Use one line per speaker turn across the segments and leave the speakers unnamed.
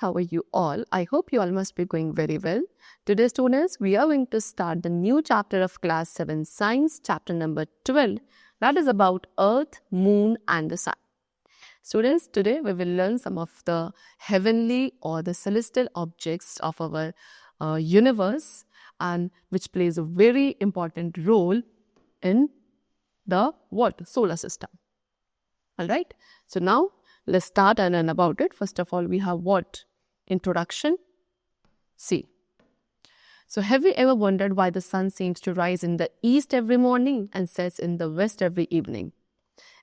how are you all? I hope you all must be going very well. Today, students, we are going to start the new chapter of Class 7 Science, chapter number 12, that is about Earth, Moon and the Sun. Students, today we will learn some of the heavenly or the celestial objects of our universe, and which plays a very important role in the solar system. All right. So now let's start and learn about it. First of all, we have what? Introduction. See. So have you ever wondered why the sun seems to rise in the east every morning and sets in the west every evening?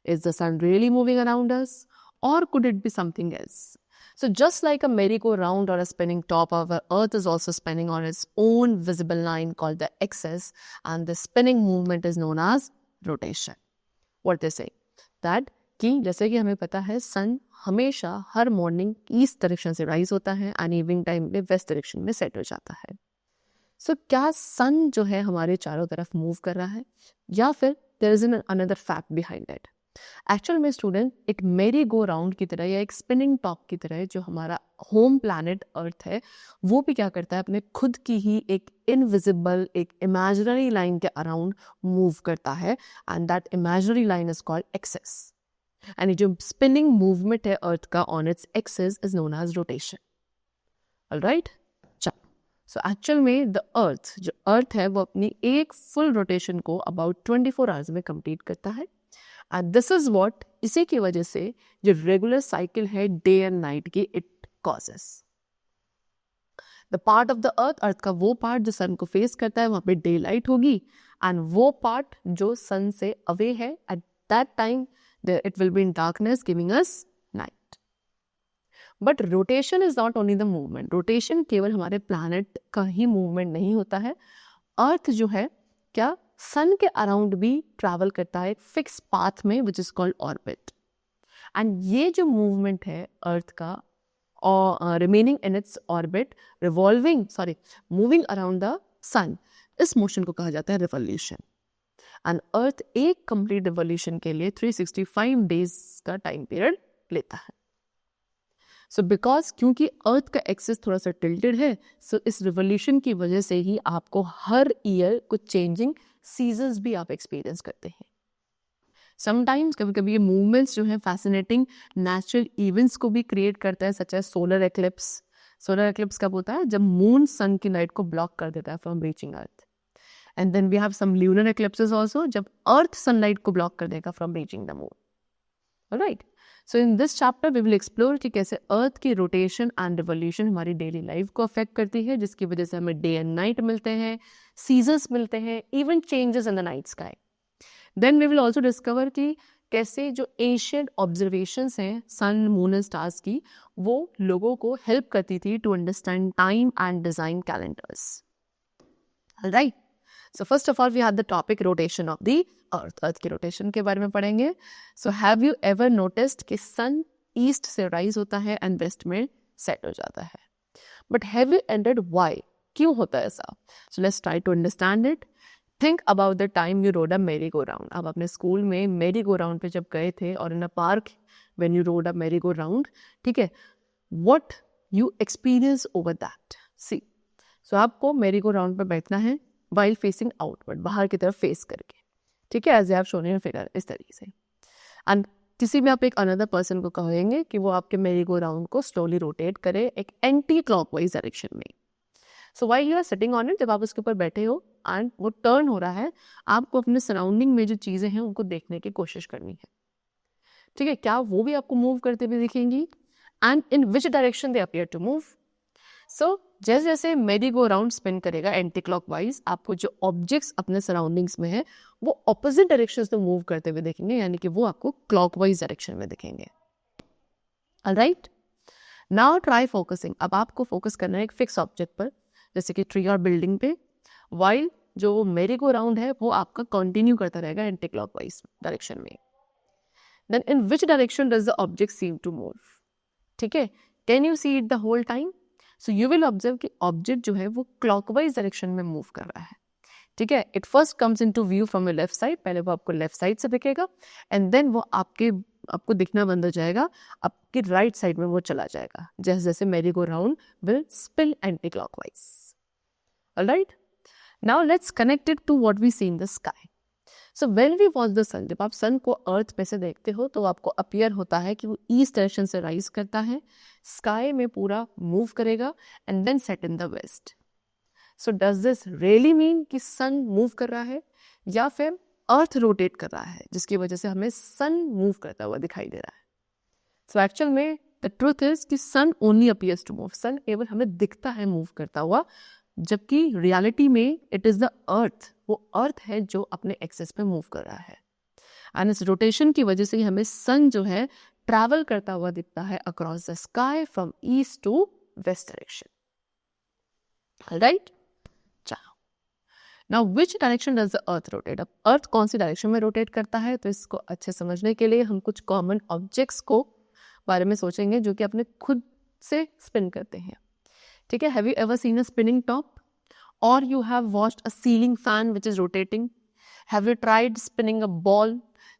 Is the sun really moving around us, or could it be something else? So just like a merry-go-round or a spinning top, our Earth is also spinning on its own visible line called the axis, and the spinning movement is known as rotation. What they say? That कि जैसे कि हमें पता है सन हमेशा हर morning east direction से rise होता है एंड इवनिंग टाइम में वेस्ट डायरेक्शन में सेट हो जाता है. सो क्या सन जो है हमारे चारों तरफ मूव कर रहा है, या फिर there is an another fact behind it? Actual में स्टूडेंट एक मेरी गो राउंड की तरह या एक स्पिनिंग टॉप की तरह जो हमारा होम प्लैनेट अर्थ है, वो भी क्या करता है, अपने खुद की ही एक इनविजिबल, एक इमेजिनरी लाइन के अराउंड मूव करता है, and that imaginary line is called axis. And जो स्पिनिंग मूवमेंट है अर्थ का on its axis is known as rotation. Alright. So actual में द अर्थ, जो अर्थ है वो अपनी एक फुल रोटेशन को अबाउट 24 आवर्स में कंप्लीट करता है. एंड दिस इज व्हाट, इसी की वजह से जो रेगुलर साइकिल है डे एंड नाइट की, it causes the part of the earth, earth का वो पार्ट जो सन को फेस करता है वहां पे डे लाइट होगी, एंड वो पार्ट जो सन से अवे है at that time it will be in darkness, giving us night. But rotation is not only the movement. Rotation केवल हमारे planet का ही movement नहीं होता है. Earth जो है क्या sun के around भी travel करता है fixed path में, which is called orbit. And ये जो movement है Earth का और remaining in its orbit, moving around the sun, इस motion को कहा जाता है revolution. एंड अर्थ एक कंप्लीट रिवॉल्यूशन के लिए 365 डेज का टाइम पीरियड लेता है. सो बिकॉज क्योंकि अर्थ का एक्सिस थोड़ा सा टिल्टेड है, सो इस रिवॉल्यूशन की वजह से ही आपको हर ईयर कुछ चेंजिंग सीजन्स भी आप एक्सपीरियंस करते हैं. समटाइम्स कभी कभी ये मूवमेंट्स जो है फैसिनेटिंग नेचुरल इवेंट्स को भी क्रिएट करता है, such as solar eclipse. Solar eclipse कब होता है? जब मून सन की लाइट को ब्लॉक कर देता है from reaching earth. And then we have some lunar eclipses also, जब अर्थ सनलाइट को ब्लॉक कर देगा from reaching the moon. Alright. So in this chapter we will explore कि कैसे अर्थ की रोटेशन एंड रिवॉल्यूशन हमारी डेली लाइफ को affect करती है, जिसकी वजह से हमें डे एंड नाइट मिलते हैं, सीजन्स मिलते हैं, even changes in the night sky. Then we will also discover कि कैसे जो एशियंट ऑब्जर्वेशंस हैं सन, मून एंड स्टार्स की, वो लोगों को हेल्प करती थी to understand time and design calendars. Alright. So first of all we had the topic rotation of the earth. अर्थ की रोटेशन के बारे में पढ़ेंगे. So have you ever noticed कि sun ईस्ट से राइज होता है एंड वेस्ट में सेट हो जाता है. But have you wondered why? क्यों होता है ऐसा? So let's try to understand it. Think about the time you rode a merry-go-round. आप अपने स्कूल में merry-go-round पे जब गए थे, और in a park when you rode a merry-go-round, ठीक है, what you experience over that. See, so आपको merry-go-round पे बैठना है while facing outward, बाहर की तरफ फेस करके, ठीक है, as you have shown in your figure, इस तरीके से. एंड किसी भी आप एक अनदर पर्सन को कहेंगे कि वो आपके मेरी गो राउंड को स्लोली रोटेट करे एक एंटी क्लॉकवाइज डायरेक्शन में. So while you are sitting on it, जब आप उसके ऊपर बैठे हो एंड वो टर्न हो रहा है, आपको अपने सराउंडिंग में जो चीज़ें हैं उनको देखने की कोशिश करनी है. ठीक है, क्या वो भी आपको मूव करते हुए दिखेंगी, and in which direction they appear to move. So जैसे जैसे मेरी गो राउंड स्पिन करेगा एंटी क्लॉकवाइज, आपको जो ऑब्जेक्ट्स अपने सराउंडिंग्स में है वो ऑपोजिट डायरेक्शन में मूव करते हुए दिखेंगे, यानी कि वो आपको क्लॉकवाइज डायरेक्शन में दिखेंगे. ऑलराइट. Now try focusing. अब आपको फोकस करना है एक फिक्स ऑब्जेक्ट पर, जैसे कि ट्री और बिल्डिंग पे, वाइल जो मेरी गो राउंड है वो आपका कंटिन्यू करता रहेगा एंटी क्लॉकवाइज डायरेक्शन में. Then in which direction does the object seem to move. ठीक है, can you see it the whole time. So you will observe कि ऑब्जेक्ट जो है वो क्लॉकवाइज डायरेक्शन में मूव कर रहा है. ठीक है, it first comes into view from your left side, पहले वो आपको लेफ्ट साइड से दिखेगा, एंड देन वो आपके आपको दिखना बंद हो जाएगा, आपकी राइट साइड में वो चला जाएगा, जैसे जैसे merry go round will spin anti clockwise. Alright, now let's connect it to what we see in the sky. So when we watch the sun, जब आप सन को अर्थ पे से देखते हो तो आपको अपीयर होता है कि वो ईस्ट डायरेक्शन से राइज करता है, स्काई में पूरा मूव करेगा and then set in the west. So does this really mean कि सन मूव कर रहा है, या फिर अर्थ रोटेट कर रहा है जिसकी वजह से हमें सन मूव करता हुआ दिखाई दे रहा है? सो एक्चुअल में द ट्रूथ इज कि सन ओनली अपीयर्स टू मूव, सन केवल हमें दिखता है मूव करता हुआ, जबकि रियलिटी में इट इज द अर्थ, वो अर्थ है जो अपने एक्सेस पे मूव कर रहा है. एंड इस रोटेशन की वजह से ही हमें सन जो है ट्रैवल करता हुआ दिखता है across the sky from east to west direction. Right, चलो now which direction does the earth rotate? अब अर्थ कौन सी डायरेक्शन में रोटेट करता है, तो इसको अच्छे समझने के लिए हम कुछ कॉमन ऑब्जेक्ट्स को बारे में सोचेंगे जो कि अपने खुद से स्पिन करते हैं. ठीक है, have you ever seen a spinning top, or you have watched a ceiling fan which is rotating? Have you tried spinning a ball?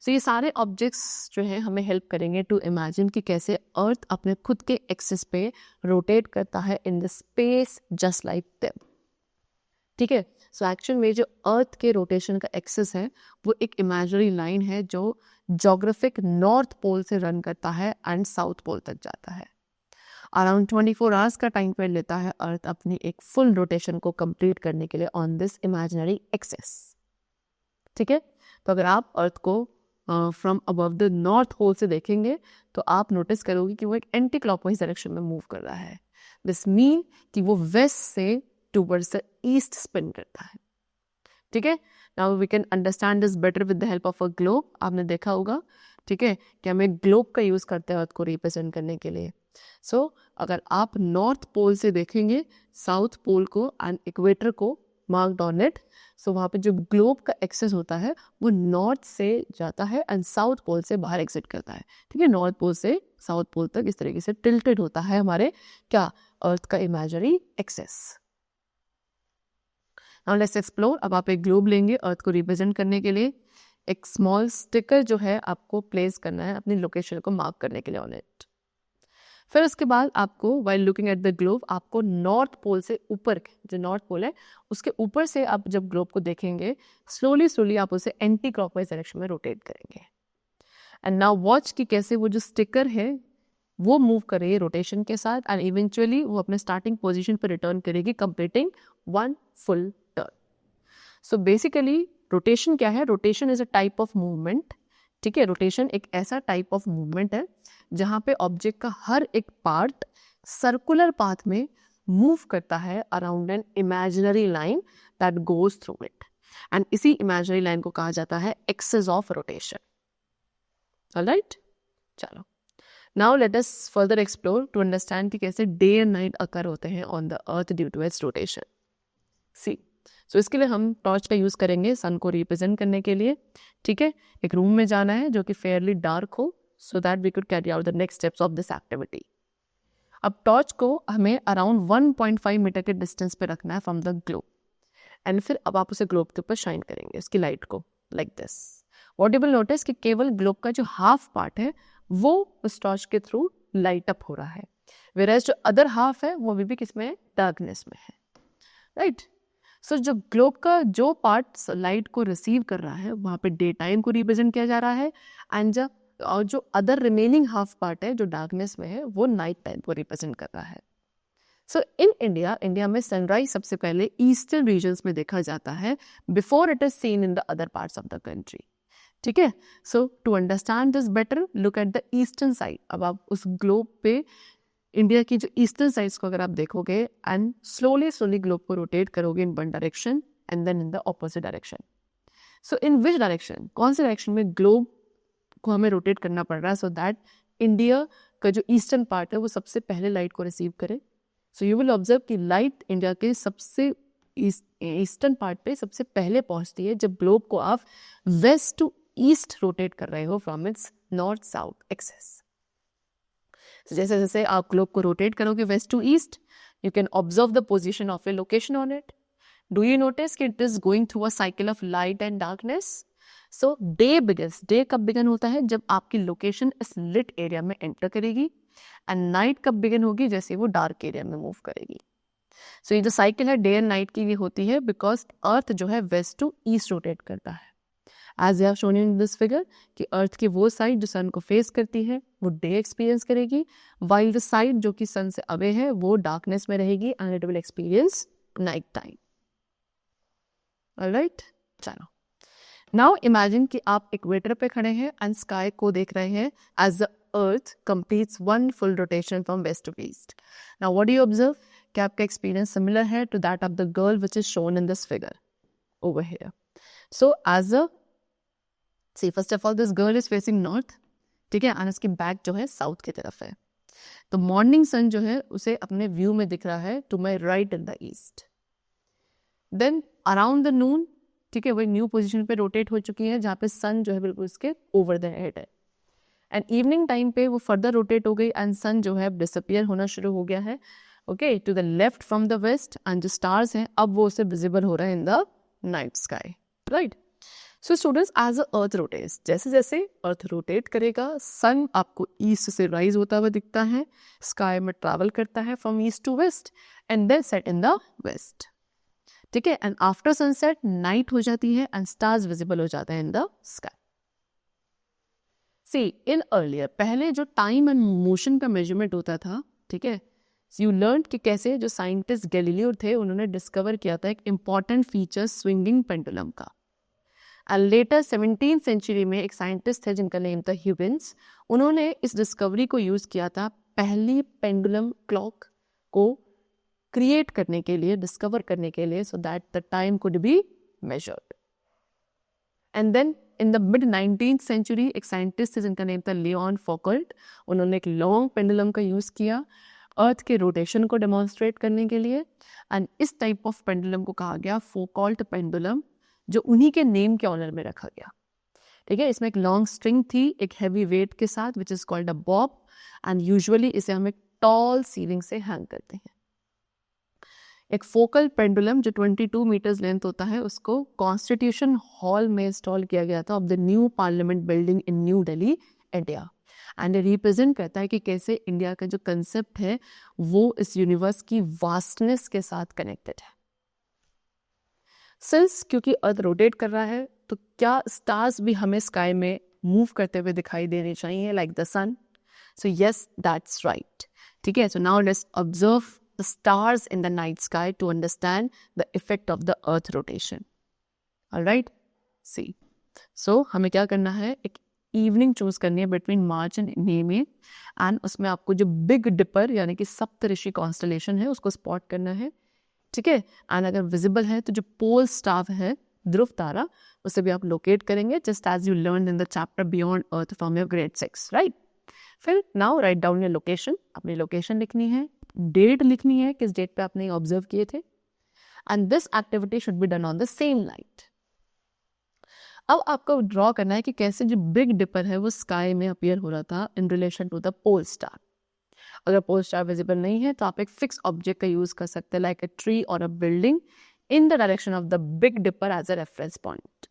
So ये सारे objects जो हैं हमें help करेंगे to imagine कि कैसे अर्थ अपने खुद के एक्सिस पे रोटेट करता है in the space just like them. ठीक है, सो एक्चुअल में जो अर्थ के रोटेशन का एक्सिस है वो एक इमेजिनरी लाइन है जो जोग्राफिक नॉर्थ पोल से रन करता है एंड साउथ पोल तक जाता है. अराउंड 24 आवर्स का टाइम पीरियड लेता है अर्थ अपनी एक फुल रोटेशन को कंप्लीट करने के लिए ऑन दिस इमेजिनरी एक्सेस. ठीक है, तो अगर आप अर्थ को from above the north pole से देखेंगे तो आप नोटिस करोगे कि वो एक एंटी क्लॉकवाइज डायरेक्शन में मूव कर रहा है. दिस मीन कि वो वेस्ट से टूवर्ड्स द ईस्ट स्पिन करता है. ठीक है, now we can understand this better with the help of a globe. आपने देखा होगा, ठीक है, कि हमें ग्लोब का यूज करते हैं अर्थ को रिप्रेजेंट करने के लिए. सो अगर आप नॉर्थ पोल से देखेंगे साउथ पोल को एंड इक्वेटर को मार्क्ड ऑन इट, सो वहाँ पे जो ग्लोब का एक्सेस होता है वो नॉर्थ से जाता है एंड साउथ पोल से बाहर एग्जिट करता है. ठीक है, नॉर्थ पोल से साउथ पोल तक इस तरीके से टिल्टेड होता है हमारे क्या अर्थ का imaginary axis. Now let's explore. अब आप एक ग्लोब लेंगे अर्थ को रिप्रेजेंट करने के लिए. एक स्मॉल स्टिकर जो है आपको प्लेस करना है अपनी लोकेशन को मार्क करने के लिए ऑन इट. फिर उसके बाद आपको while looking at the globe आपको नॉर्थ पोल से ऊपर, जो नॉर्थ पोल है उसके ऊपर से आप जब ग्लोब को देखेंगे स्लोली स्लोली आप उसे एंटी क्लॉकवाइज डायरेक्शन में रोटेट करेंगे. एंड नाउ वॉच कि कैसे वो जो स्टिकर है वो मूव कर रही है रोटेशन के साथ एंड इवेंचुअली वो अपने स्टार्टिंग पोजीशन पर रिटर्न करेगी completing one full turn. So basically rotation क्या है? Rotation is a type of movement. ठीक है, रोटेशन एक ऐसा टाइप ऑफ मूवमेंट है जहाँ पे ऑब्जेक्ट का हर एक पार्ट सर्कुलर पाथ में मूव करता है around an imaginary line that goes through it, and इसी इमेजिनरी लाइन को कहा जाता है एक्सिस ऑफ रोटेशन. ऑलराइट, चलो now let us further explore to understand कि कैसे डे एंड नाइट अकर होते हैं on the earth due to its rotation. See, so इसके लिए हम टॉर्च का यूज करेंगे सन को रिप्रेजेंट करने के लिए. ठीक है, एक रूम में जाना है जो कि फेयरली डार्क हो so that we could carry out the next steps of this activity. अब टॉर्च को हमें अराउंड 1.5 मीटर के डिस्टेंस पे रखना है फ्रॉम द ग्लोब, एंड फिर अब आप उसे ग्लोब के ऊपर शाइन करेंगे उसकी लाइट को like this. What you will notice कि केवल ग्लोब का जो हाफ पार्ट है वो उस टॉर्च के थ्रू लाइट अप हो रहा है, whereas जो अदर हाफ है वो अभी भी किसमें है? डार्कनेस में है. राइट, सो जो ग्लोब का जो पार्ट लाइट को रिसीव कर रहा है वहाँ पे डे टाइम को रिप्रेजेंट किया जा रहा है, एंड और जो अदर रिमेनिंग हाफ पार्ट है जो डार्कनेस में है वो नाइट टाइम को रिप्रेजेंट कर रहा है. सो इन इंडिया में सनराइज सबसे पहले ईस्टर्न रीजन्स में देखा जाता है before it is seen in the other parts of the country. ठीक है, so to understand this better look at the eastern side. अब आप उस ग्लोब पे इंडिया की जो ईस्टर्न साइड्स को अगर आप देखोगे एंड स्लोली स्लोली ग्लोब को रोटेट करोगे in one direction and then in the opposite direction. So in which direction, कौन से डायरेक्शन में ग्लोब को हमें रोटेट करना पड़ रहा है सो दैट इंडिया का जो ईस्टर्न पार्ट है वो सबसे पहले लाइट को रिसीव करे. सो यू विल ऑब्जर्व कि लाइट इंडिया के सबसे ईस्टर्न पार्ट पे सबसे पहले पहुंचती है जब ग्लोब को आप वेस्ट टू ईस्ट रोटेट कर रहे हो from its north south axis. जैसे जैसे आप ग्लोब को रोटेट करोगे west to east, you can observe the position of a location on it. Do you notice कि it is going through a cycle of light and darkness? So day कब begin होता है? जब आपकी location इस lit area में enter करेगी, and night कब बिगन होगी? जैसे वो डार्क एरिया में मूव करेगी। सो ये जो साइकिल है डे एंड नाइट की, ये होती है बिकॉज अर्थ जो है वेस्ट टू ईस्ट रोटेट करता है। As you have shown in this figure कि अर्थ की वो साइड जो सन को फेस करती है वो डे एक्सपीरियंस करेगी, वाइल द साइड जो कि सन से अवे है वो डार्कनेस में रहेगी and it will experience night time. Alright, चलो नाउ इमेजिन कि आप इक्वेटर पे खड़े हैं एंड स्काई को देख रहे हैं as the earth completes one full rotation from west to east. Now what do you observe? कि आपका एक्सपीरियंस सिमिलर है to that of the girl which is shown in this figure over here. So as a see first of all this girl is facing north, ठीक है, and इसकी back जो है south की तरफ है। तो मॉर्निंग सन जो है उसे अपने व्यू में दिख रहा है to my right in the east. Then around the noon, ठीक है, वही न्यू पोजीशन पे रोटेट हो चुकी है जहाँ पे सन जो है बिल्कुल उसके ओवर द हेड है। एंड इवनिंग टाइम पे वो फर्दर रोटेट हो गई एंड सन जो है डिसअपियर होना शुरू हो गया है, okay, to the left from the west, and जो स्टार्स हैं अब वो उसे विजिबल हो रहा है in the night sky, right. So students, as a earth rotates, जैसे जैसे अर्थ रोटेट करेगा सन आपको ईस्ट से राइज होता हुआ दिखता है, स्काई में ट्रैवल करता है from east to west and then set in the west, ठीक है, एंड आफ्टर सनसेट नाइट हो जाती है एंड स्टार्स विजिबल हो जाते हैं in the sky. See in earlier, पहले जो टाइम एंड मोशन का मेजरमेंट होता था, ठीक है, यू लर्न कि कैसे जो साइंटिस्ट गैलीलियो थे उन्होंने डिस्कवर किया था एक इंपॉर्टेंट फीचर स्विंगिंग पेंडुलम का। एंड लेटर 17th सेंचुरी में एक साइंटिस्ट थे जिनका नेम था ह्यूगिन्स, उन्होंने इस डिस्कवरी को यूज किया था पहली पेंडुलम क्लॉक को क्रिएट करने के लिए, डिस्कवर करने के लिए, so that the time could be measured. And then in the mid 19th century एक साइंटिस्ट थे जिनका नेम था लियोन फौकल्ट, उन्होंने एक लॉन्ग पेंडुलम का यूज किया अर्थ के रोटेशन को डेमोन्स्ट्रेट करने के लिए, एंड इस टाइप ऑफ पेंडुलम को कहा गया फौकल्ट पेंडुलम, जो उन्हीं के नेम के ऑनर में रखा गया, ठीक है। इसमें एक लॉन्ग स्ट्रिंग थी एक हैवी वेट के साथ विच is called a Bob, and usually इसे हम एक टॉल सीलिंग से हैंग करते हैं। एक फोकल पेंडुलम जो 22 मीटर्स लेंथ होता है उसको कॉन्स्टिट्यूशन हॉल में इंस्टॉल किया गया था of the new parliament building in new Delhi, India, and ये रिप्रेजेंट करता है कि कैसे इंडिया का जो कंसेप्ट है वो इस यूनिवर्स की वास्टनेस के साथ कनेक्टेड है। सिंस क्योंकि अर्थ रोटेट कर रहा है तो क्या स्टार्स भी हमें स्काई में मूव करते हुए दिखाई देने चाहिए like the sun? So yes, that's right, ठीक है। So now let's observe the stars in the night sky to understand the effect of the earth rotation. Alright, see, so हमें क्या करना है, एक इवनिंग चूज करनी है बिटवीन मार्च एंड मे में, एंड उसमें आपको जो बिग डिपर यानी कि सप्तऋषि कॉन्स्टलेशन है उसको स्पॉट करना है, ठीक है। एंड अगर विजिबल है तो जो पोल स्टार है, ध्रुव तारा, उसे भी आप लोकेट करेंगे just as you learn in the chapter beyond earth from your grade 6, right. फिर now write down your location, अपनी लोकेशन लिखनी है, डेट लिखनी है किस डेट पे आपने ऑब्जर्व किए थे, and this activity should be done on the same night. अब आपको ड्रॉ करना है कि कैसे जो बिग डिपर है वो स्काई में अपीयर हो रहा था in relation to the pole star. अगर पोल स्टार विजिबल नहीं है तो आप एक फिक्स ऑब्जेक्ट का यूज कर सकते हैं लाइक अ ट्री और a building in the direction of the Big Dipper as a reference point.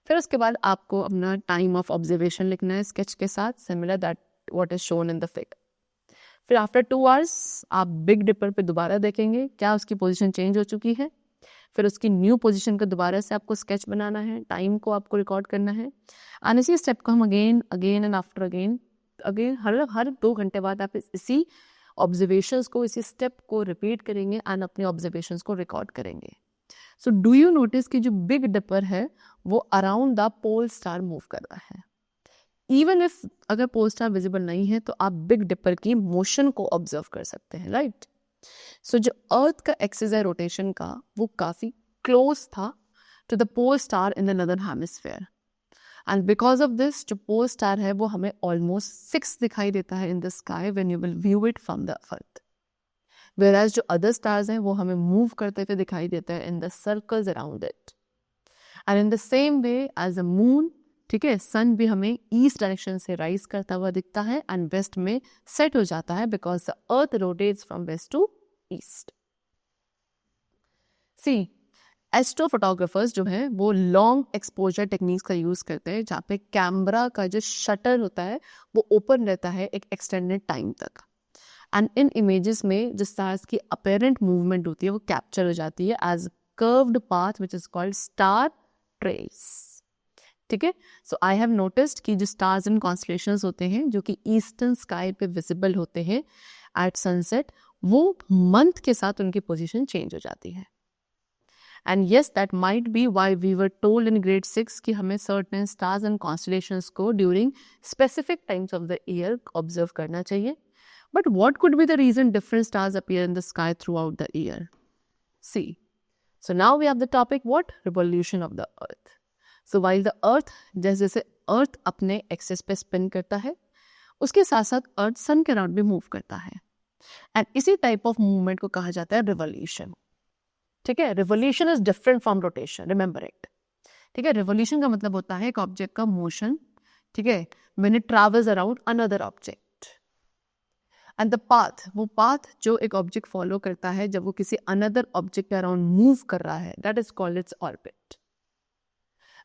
फिर उसके बाद आपको अपना टाइम ऑफ ऑब्जर्वेशन लिखना है स्केच के साथ, similar that what is shown in the figure. फिर आफ्टर 2 hours आप बिग डिपर पे दोबारा देखेंगे क्या उसकी पोजीशन चेंज हो चुकी है, फिर उसकी न्यू पोजीशन का दोबारा से आपको स्केच बनाना है, टाइम को आपको रिकॉर्ड करना है, एंड इसी स्टेप को हम अगेन एंड आफ्टर अगेन हर 2 घंटे बाद आप इसी ऑब्जर्वेशंस को, इसी स्टेप को रिपीट करेंगे एंड अपने ऑब्जर्वेशंस को रिकॉर्ड करेंगे। सो डू यू नोटिस कि जो बिग डिपर है वो around the pole star move कर रहा है। इवन इफ अगर पोल स्टार विजिबल नहीं है तो आप बिग डिपर की मोशन को ऑब्जर्व कर सकते हैं, राइट। सो जो अर्थ का एक्सिस है रोटेशन का वो काफी क्लोज था to the pole star in the northern hemisphere, and because of this जो पोल स्टार है वो हमें ऑलमोस्ट 6 दिखाई देता है in the sky when you will view it from the earth, whereas जो अदर स्टार्स हैं वो हमें मूव करते हुए दिखाई देता है in the circles around it. And in the same way as a moon, ठीक है, सन भी हमें ईस्ट डायरेक्शन से राइज करता हुआ दिखता है एंड वेस्ट में सेट हो जाता है because the earth rotates from west to east. See astrophotographers जो हैं वो लॉन्ग एक्सपोजर टेक्निक्स का यूज़ करते हैं, जहाँ पे कैमरा का जो शटर होता है वो ओपन रहता है एक एक्सटेंडेड टाइम तक, एंड इन इमेजेस में जो स्टार्स की अपेरेंट मूवमेंट होती है वो कैप्चर हो जाती है as curved path which is called star trails. ठीक है, सो आई हैव नोटिस्ड कि जो स्टार्स एंड कॉन्स्टलेशंस होते हैं जो कि ईस्टर्न स्काई पे विजिबल होते हैं एट सनसेट, वो मंथ के साथ उनकी पोजीशन चेंज हो जाती है। And yes, that might be why we were told in grade 6 कि हमें सर्टेन स्टार्स एंड कॉन्स्टलेशंस को during specific times of the year observe करना चाहिए। But what could be the reason different stars appear in the sky throughout the year? See, so now we have the topic what? Revolution of the earth. So while the earth, जैसे earth अपने axis पे spin करता है, उसके साथ साथ earth sun के around भी move करता है, and इसी type of movement को कहा जाता है revolution. ठीक है, revolution is different from rotation, remember it. ठीक है, revolution का मतलब होता है एक object का motion, ठीक है, when it travels around another object. And the path, वो पाथ जो एक ऑब्जेक्ट फॉलो करता है जब वो किसी अनदर ऑब्जेक्ट के अराउंड मूव कर रहा है, that is called its orbit.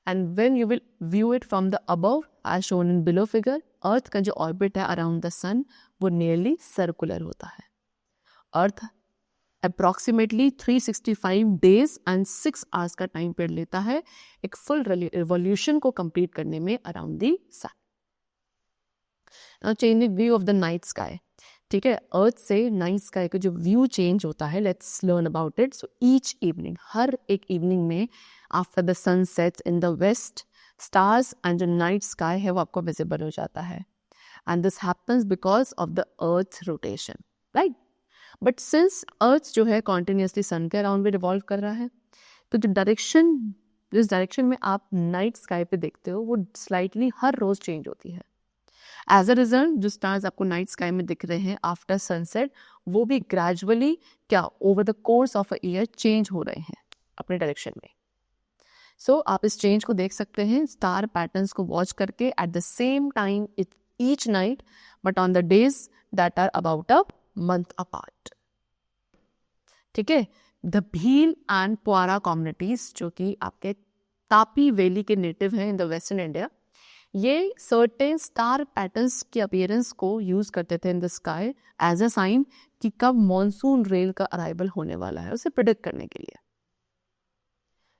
And when you will view it from the above as shown in below figure, earth का जो ऑर्बिट है अराउंड द सन वो नियरली सर्कुलर होता है। Earth approximately 365 days and 6 hours का टाइम पीरियड लेता है एक फुल रिवॉल्यूशन को कंप्लीट करने में around the sun. Now changing view of the night sky. ठीक है, अर्थ से नाइट स्काई का जो व्यू चेंज होता है, let's learn about it. So each evening, हर एक इवनिंग में after the sun sets in the west, stars and जो नाइट स्काई है वो आपको विजिबल हो जाता है, and this happens because of the earth rotation, right. But since earth जो है कॉन्टिन्यूसली सन के अराउंड भी रिवॉल्व कर रहा है, तो जो डायरेक्शन, जिस डायरेक्शन में आप नाइट स्काई पे देखते हो वो स्लाइटली हर रोज चेंज होती है। एज अ रिजल्ट जो स्टार्स आपको नाइट स्काई में दिख रहे हैं आफ्टर सनसेट, वो भी ग्रेजुअली क्या over the course of a year change हो रहे हैं अपने डायरेक्शन में। सो आप इस चेंज को देख सकते हैं स्टार पैटर्न्स को वॉच करके at the same time each night, but on the days that are about a month apart. ठीक है, the Bhil and Pawara communities जो कि आपके तापी वैली के नेटिव हैं इन द वेस्टर्न इंडिया, ये सर्टेन स्टार पैटर्न्स के अपीयरेंस को यूज करते थे in the sky as a sign कि कब मॉनसून रेल का अराइवल होने वाला है, उसे प्रिडिक्ट करने के लिए।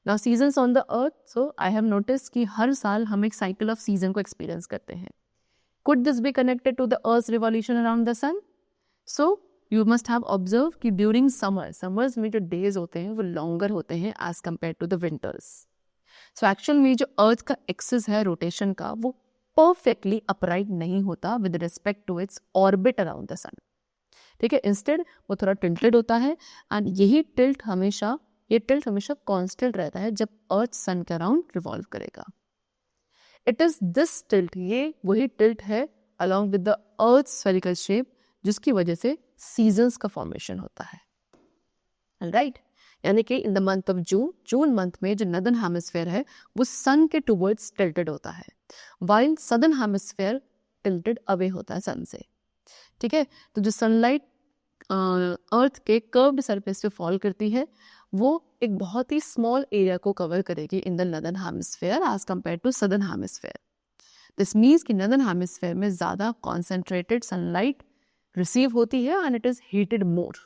Now seasons on the earth, so I have notice कि हर साल हम एक साइकिल ऑफ सीजन को एक्सपीरियंस करते हैं। Could this be connected to the earth revolution around the sun? So you must have observe कि ड्यूरिंग समर्स में जो डेज होते हैं वो लॉन्गर होते हैं as compare to the winters. So actual में जो अर्थ का एक्सिस है रोटेशन का वो परफेक्टली अपराइट नहीं होता with respect to its orbit around the sun. ठीक है, इंस्टेड वो थोड़ा टिल्टेड होता है, एंड ये टिल्ट हमेशा कांस्टेंट रहता है जब अर्थ सन के अराउंड रिवॉल्व करेगा। इट इज दिस टिल्ट, ये वही टिल्ट है along with the earth spherical shape जिसकी वजह से सीजन्स का फॉर्मेशन होता है, राइट। यानी कि in the month of June month में जो नदर्न हेमिस्फेयर है वो सन के टुवर्ड्स टिल्टेड होता है, while southern hemisphere tilted away होता है सन से। ठीक है, तो जो सनलाइट अर्थ के कर्व्ड सरफेस पे फॉल करती है वो एक बहुत ही स्मॉल एरिया को कवर करेगी in the northern hemisphere as compare to southern hemisphere. This means कि नदर्न हेमिस्फेयर में ज़्यादा कॉन्सेंट्रेटेड सनलाइट रिसीव होती है and it is heated more.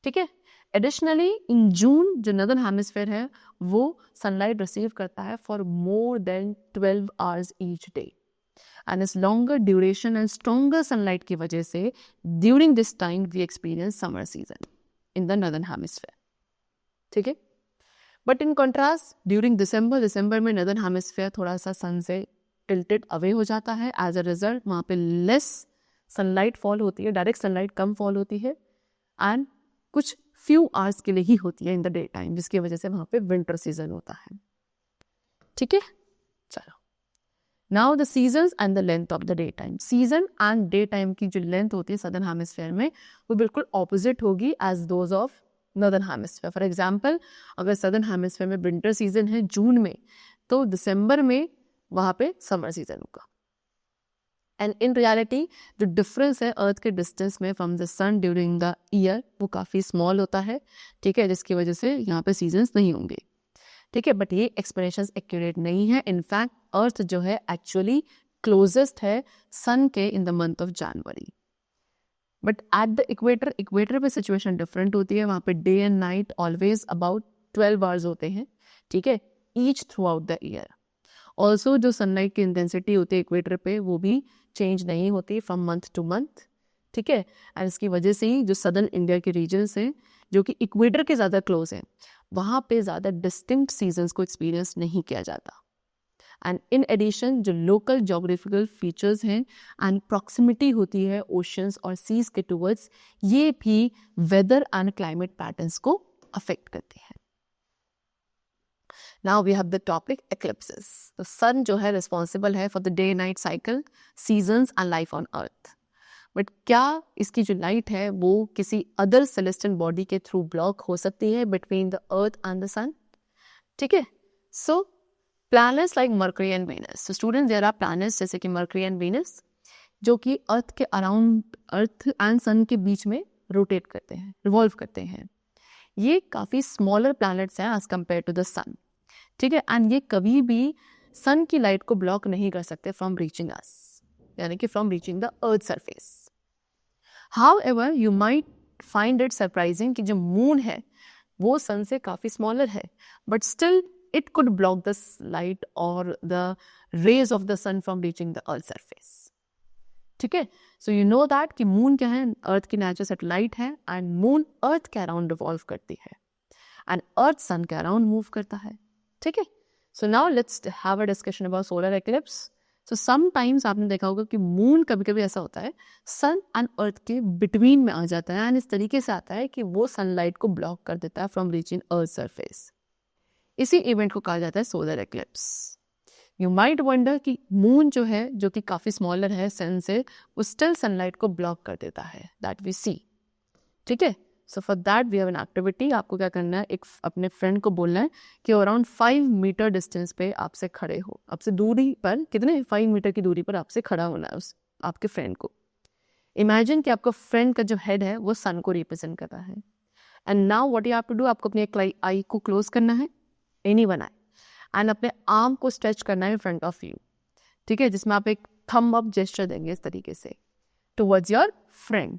ठीक है, एडिशनली इन जून जो नदर्न हेमिस्फेयर है वो सनलाइट रिसीव करता है for more than 12 hours each day, and इस longer duration and stronger sunlight की वजह से during this time we experience summer season in the northern hemisphere. ठीक है, but in contrast during December में नदर्न हेमिस्फेयर थोड़ा सा सन से टिल्टेड अवे हो जाता है, एज अ रिजल्ट वहाँ पे लेस सनलाइट फॉल होती है, डायरेक्ट सनलाइट कम फॉल होती है, एंड कुछ फ्यू आवर्स के लिए ही होती है इन द डे टाइम, जिसकी वजह से वहाँ पे विंटर सीजन होता है। ठीक है, चलो now the seasons and the length of the day time. Season and day time की जो लेंथ होती है सदर्न हेमिस्फेयर में वो बिल्कुल ऑपोजिट होगी as those of northern hemisphere. For example, अगर सदर्न हेमिस्फेयर में विंटर सीजन है जून में, तो दिसंबर में वहाँ पे समर सीजन होगा। एंड इन रियलिटी जो डिफरेंस है अर्थ के डिस्टेंस में from the sun during the year वो काफ़ी स्मॉल होता है, ठीक है, जिसकी वजह से यहाँ पे सीजन्स नहीं होंगे, ठीक है। बट ये एक्सप्लेनेशन एक्यूरेट नहीं है। इनफैक्ट अर्थ जो है एक्चुअली क्लोजेस्ट है सन के in the month of January. But at the equator पे सिचुएशन डिफरेंट होती है, वहाँ पे day and night always about 12 hours होते हैं, ठीक है, each through out the year. Also जो सनलाइट की इंटेंसिटी होती है इक्वेटर पे वो भी चेंज नहीं होती फ्रॉम मंथ टू मंथ, ठीक है। एंड इसकी वजह से ही जो सदर्न इंडिया के रीजन्स हैं जो कि इक्वेटर के ज़्यादा क्लोज हैं वहाँ पे ज़्यादा डिस्टिंक्ट सीजन्स को एक्सपीरियंस नहीं किया जाता। एंड इन एडिशन जो लोकल जोग्राफिकल फीचर्स हैं एंड प्रॉक्सिमिटी होती है ओशंस और सीज के टूवर्ड्स, ये भी वेदर एंड क्लाइमेट पैटर्न्स को अफेक्ट करते हैं। Now we have the topic eclipses. तो सन जो है रिस्पॉन्सिबल है for the day night cycle, seasons and life on earth. But क्या इसकी जो लाइट है वो किसी अदर सेलेस्टियल बॉडी के थ्रू ब्लॉक हो सकती है between the earth and the sun, ठीक है। So planets like Mercury and Venus, तो स्टूडेंट्स देयर आर प्लैनेट्स जैसे कि मर्करी एंड वीनस जो कि अर्थ के अराउंड, अर्थ एंड सन के बीच में रोटेट करते हैं, रिवॉल्व करते हैं। ये काफ़ी स्मॉलर प्लैनेट्स हैं as compare to the sun, ठीक है। एंड ये कभी भी सन की लाइट को ब्लॉक नहीं कर सकते फ्रॉम रीचिंग अस, यानी कि from reaching the earth surface. However you might find it surprising कि जो मून है वो सन से काफ़ी स्मॉलर है, but still it could block the light और the rays of the sun from reaching the earth surface, ठीक है। सो यू नो दैट कि मून क्या है, अर्थ की नेचुरल सैटेलाइट है एंड मून अर्थ के अराउंड रिवॉल्व करती है एंड अर्थ सन के अराउंड मूव करता है, ठीक है। So now let's have a discussion about solar eclipse. So sometimes आपने देखा होगा कि मून कभी कभी ऐसा होता है सन एंड अर्थ के बिटवीन में आ जाता है एंड इस तरीके से आता है कि वो सनलाइट को ब्लॉक कर देता है फ्रॉम रीचिंग अर्थ सरफेस। इसी इवेंट को कहा जाता है solar eclipse. You might wonder कि मून जो है जो कि काफ़ी स्मॉलर है सन से, वो स्टिल सनलाइट को ब्लॉक कर देता है, दैट वी सी, ठीक है। So for that we have an activity. आपको क्या करना है, एक अपने फ्रेंड को बोलना है कि अराउंड 5 मीटर डिस्टेंस पे आपसे खड़े हो, आपसे दूरी पर कितने 5 मीटर की दूरी पर आपसे खड़ा होना है उस आपके फ्रेंड को। इमेजिन कि आपका फ्रेंड का जो हेड है वो सन को रिप्रेजेंट कर रहा है and now what you have to do, आपको अपनी एक आई को क्लोज करना है, एनी वन आई, एंड अपने आर्म को स्ट्रेच करना है इन फ्रंट ऑफ यू, ठीक है, जिसमें आप एक थंब अप जेस्चर देंगे इस तरीके से टुवर्ड्स योर फ्रेंड,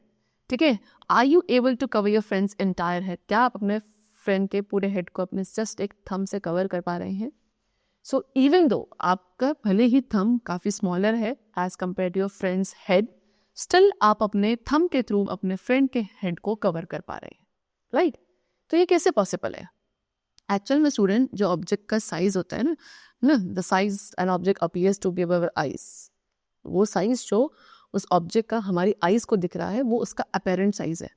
ठीक है। Are you able to cover your friends entire head, क्या आप अपने फ्रेंड के पूरे हेड को अपने जस्ट एक थंब से कवर कर पा रहे हैं। सो इवन दो आपका भले ही थंब काफ़ी स्मॉलर है as compare to your friends head, still आप अपने थंब के थ्रू अपने फ्रेंड के हेड को कवर कर पा रहे हैं, राइट। तो ये कैसे पॉसिबल है? एक्चुअल में स्टूडेंट जो ऑब्जेक्ट का साइज होता है ना the size an object appears to be above our eyes, वो साइज जो उस ऑब्जेक्ट का हमारी आइज को दिख रहा है वो उसका अपेरेंट साइज है,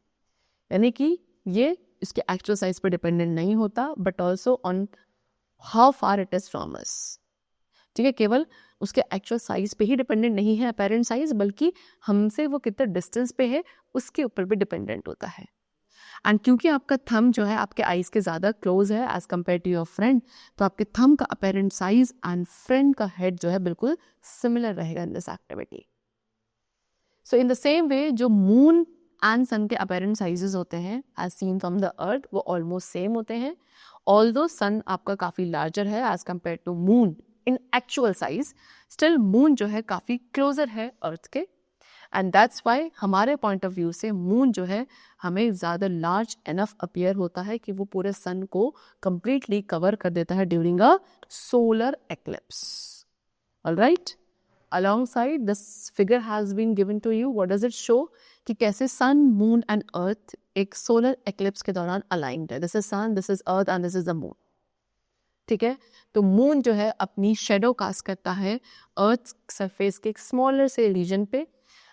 यानी कि ये इसके एक्चुअल साइज पर डिपेंडेंट नहीं होता but also on how far it is from us, ठीक है। केवल उसके एक्चुअल साइज पे ही डिपेंडेंट नहीं है अपेरेंट साइज, बल्कि हमसे वो कितने डिस्टेंस पे है उसके ऊपर भी डिपेंडेंट होता है। एंड क्योंकि आपका थंब जो है आपके आइज के ज़्यादा क्लोज है as compare to your friend, तो आपके थंब का अपेरेंट साइज एंड फ्रेंड का हेड जो है बिल्कुल सिमिलर रहेगा in this activity. So in the same way जो मून एंड सन के अपेरेंट साइजेस होते हैं as seen from the earth वो ऑलमोस्ट सेम होते हैं, ऑल्दो सन आपका काफ़ी लार्जर है as compare to moon in actual size, still moon जो है काफ़ी क्लोजर है अर्थ के एंड दैट्स वाई हमारे पॉइंट ऑफ व्यू से मून जो है हमें ज़्यादा लार्ज इनफ अपीयर होता है कि वो पूरे सन को कंप्लीटली कवर कर देता है during a solar eclipse. Alright, alongside this figure has been given to you, what does it show कि कैसे सन, मून एंड अर्थ एक सोलर एक्लिप्स के दौरान अलाइंड है। This is sun, this is earth and this is the moon, ठीक है। तो moon जो है अपनी शेडो कास्ट करता है अर्थ सरफेस के एक स्मॉलर से रीजन पे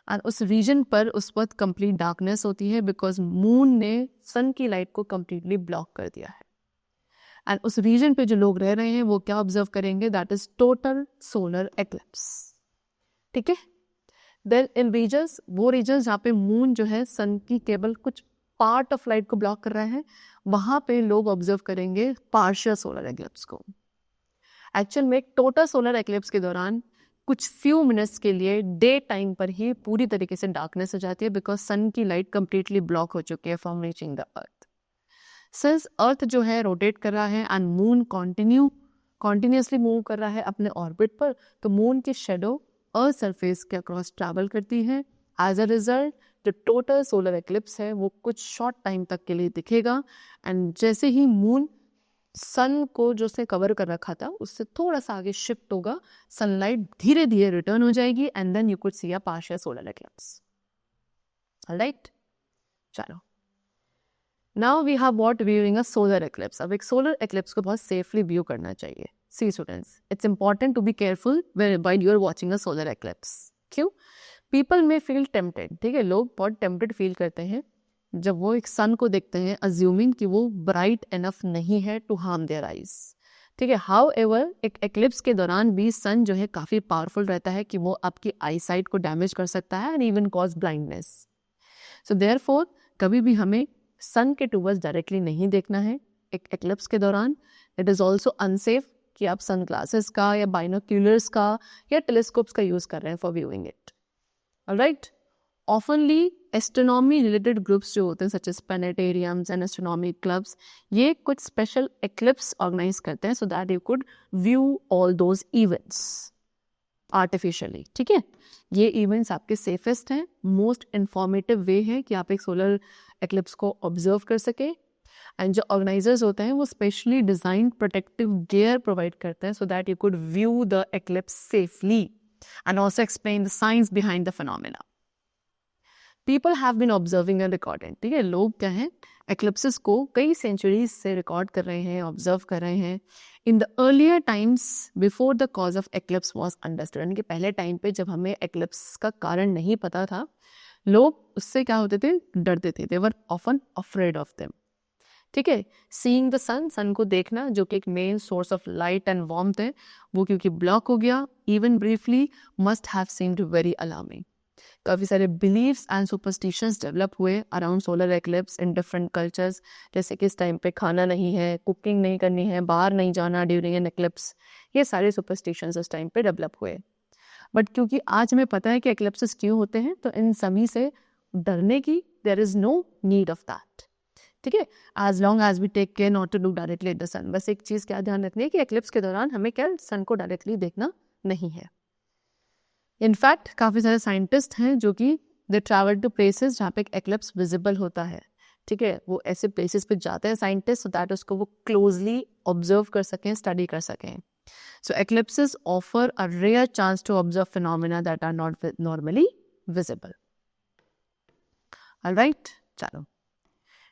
एंड उस रीजन पर उस वक्त कंप्लीट डार्कनेस होती है बिकॉज मून ने सन की लाइट को कंप्लीटली ब्लॉक कर दिया है एंड उस रीजन पे जो लोग रह रहे हैं वो क्या ऑब्जर्व करेंगे, that is total solar eclipse, ठीक है। देन इन रीजन्स, वो रीजन्स जहाँ पे मून जो है सन की केवल कुछ पार्ट ऑफ लाइट को ब्लॉक कर रहा है, वहाँ पे लोग ऑब्जर्व करेंगे पार्शियल सोलर एक्लिप्स को। एक्चुअल में एक टोटल सोलर एक्लिप्स के दौरान कुछ फ्यू मिनट्स के लिए डे टाइम पर ही पूरी तरीके से डार्कनेस हो जाती है बिकॉज सन की लाइट कंप्लीटली ब्लॉक हो चुकी है from reaching the earth. Since earth जो है रोटेट कर रहा है एंड मून कॉन्टिन्यूसली मूव कर रहा है अपने ऑर्बिट पर, तो मून की शेडो अर्थ सरफेस के अक्रॉस ट्रैवल करती है. एज अ रिजल्ट जो टोटल सोलर एक्लिप्स है वो कुछ शॉर्ट टाइम तक के लिए दिखेगा. एंड जैसे ही मून सन को जो उसने कवर कर रखा था उससे थोड़ा सा आगे शिफ्ट होगा, सनलाइट धीरे धीरे रिटर्न हो जाएगी and then you could see a partial solar eclipse. Alright, चलो now we have what viewing a solar eclipse. अब एक सोलर एक्लिप्स को बहुत सेफली व्यू करना चाहिए. See students, it's important to be careful while you are watching a solar eclipse. क्यों? People may feel tempted. ठीक है, लोग बहुत टेम्पटेड फील करते हैं जब वो एक सन को देखते हैं अज्यूमिंग कि वो ब्राइट एनफ नहीं है टू हार्म देयर आइज. ठीक है, हाउ एवर एक एक्लिप्स के दौरान भी सन जो है काफ़ी पावरफुल रहता है कि वो आपकी आई साइट को डैमेज कर सकता है and even cause blindness. So therefore कभी भी हमें सन के टूवर्ड्स डायरेक्टली नहीं देखना है एक एक्लिप्स के दौरान. इट इज़ ऑल्सो अनसेफ कि आप सन ग्लासेस का या बाइनोक्यूलर्स का या टेलीस्कोप्स का यूज़ कर रहे हैं for viewing it. Alright, oftenly astronomy related groups जो होते हैं such as planetariums and astronomy clubs, ये कुछ स्पेशल एक्लिप्स ऑर्गेनाइज करते हैं so that you could view all those events artificially. ठीक है, ये इवेंट्स आपके सेफेस्ट हैं, मोस्ट इंफॉर्मेटिव वे है कि आप एक सोलर एक्लिप्स को ऑब्जर्व कर सके. एंड जो ऑर्गेनाइजर्स होते हैं वो specially design protective gear provide करते हैं so that you could view the eclipse safely and also explain the science behind the phenomena. People have been observing and recording. ठीक है, लोग क्या हैं एक्लिप्सेस को कई सेंचुरीज से रिकॉर्ड कर रहे हैं, ऑब्जर्व कर रहे हैं. In the earlier times before the cause of eclipse was understood, यानी कि पहले टाइम पे जब हमें एक्लिप्स का कारण नहीं पता था, लोग उससे क्या होते थे, डरते थे. They were often afraid of them. ठीक है, सीइंग द सन को देखना जो कि एक main source of light and warmth है, वो क्योंकि ब्लॉक हो गया even briefly must have seemed very alarming. काफ़ी सारे बिलीव्स एंड सुपरस्टिशंस डेवलप हुए around solar eclipse in different cultures, जैसे कि इस टाइम पे खाना नहीं है, कुकिंग नहीं करनी है, बाहर नहीं जाना ड्यूरिंग एन एक्लिप्स. ये सारे सुपरस्टिशंस इस टाइम पे डेवलप हुए. बट क्योंकि आज हमें पता है कि एक्लिप्सेस क्यों होते हैं, तो इन सभी से डरने की there is no need of that. ठीक है, as long as we take care not to look directly at the sun. बस एक चीज़ क्या ध्यान रखनी है कि एक्लिप्स के दौरान हमें क्या सन को डायरेक्टली देखना नहीं है. इनफैक्ट काफ़ी सारे साइंटिस्ट हैं जो कि दे ट्रैवल टू प्लेसेस जहाँ पे एक एक्लिप्स विजिबल होता है. ठीक है, वो ऐसे प्लेसेस पे जाते हैं साइंटिस्ट सो दैट उसको वो क्लोजली ऑब्जर्व कर सकें, स्टडी कर सकें. So eclipses offer a rare chance to observe phenomena that are not normally visible. Alright, चलो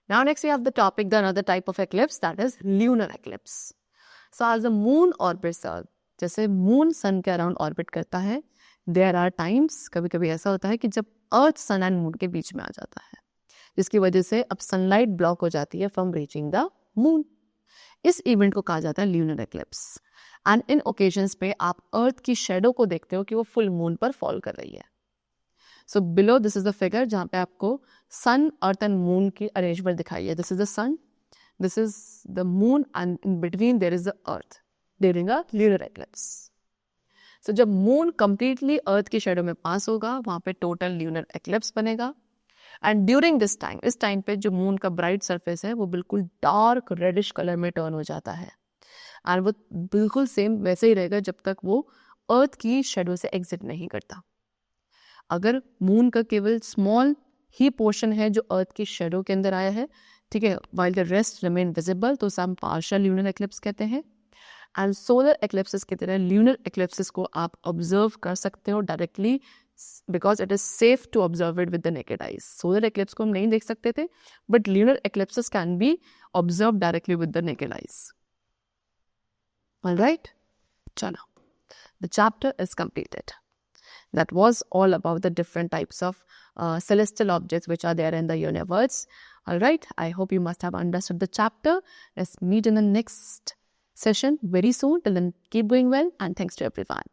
now next we have the topic, the another type of eclipse, that is lunar eclipse. So as the moon orbits earth, जैसे moon sun के around orbit करता है, there are times कभी कभी ऐसा होता है कि जब अर्थ सन एंड मून के बीच में आ जाता है, जिसकी वजह से अब सनलाइट ब्लॉक हो जाती है फ्रॉम रीचिंग द मून. इस इवेंट को कहा जाता है lunar eclipse. And in occasions पे आप अर्थ की शेडो को देखते हो कि वो फुल मून पर फॉल कर रही है. So below this is the figure जहाँ पे आपको सन, अर्थ एंड मून की अरेंजमेंट दिखाई है. This is the sun, this is the moon and in between there is the earth during a lunar eclipse. So जब moon completely अर्थ की shadow में पास होगा वहाँ पे टोटल ल्यूनर एक्लिप्स बनेगा. एंड ड्यूरिंग दिस टाइम, इस टाइम पे जो मून का ब्राइट सरफेस है वो बिल्कुल डार्क रेडिश कलर में टर्न हो जाता है. एंड वो बिल्कुल सेम वैसे ही रहेगा जब तक वो अर्थ की शेडो से एग्जिट नहीं करता. अगर मून का केवल स्मॉल ही पोर्शन है जो अर्थ की शेडो के अंदर आया है, ठीक है, while the rest remain visible, तो हम पार्शियल ल्यूनर एक्लिप्स कहते हैं. एंड सोलर एक्लिप्सेस की तरह ल्यूनर एक्लिप्सेस को आप ऑब्जर्व कर सकते हो directly because it is safe to observe it with the naked eyes. Solar eclipse को हम नहीं देख सकते थे, but lunar eclipses can be observed directly with the naked eyes. Alright, चलो, the chapter is completed. That was all about the different types of celestial objects which are there in the universe. All right, I hope you must have understood the chapter. Let's meet in the next session very soon. Till then, keep going well and thanks to everyone.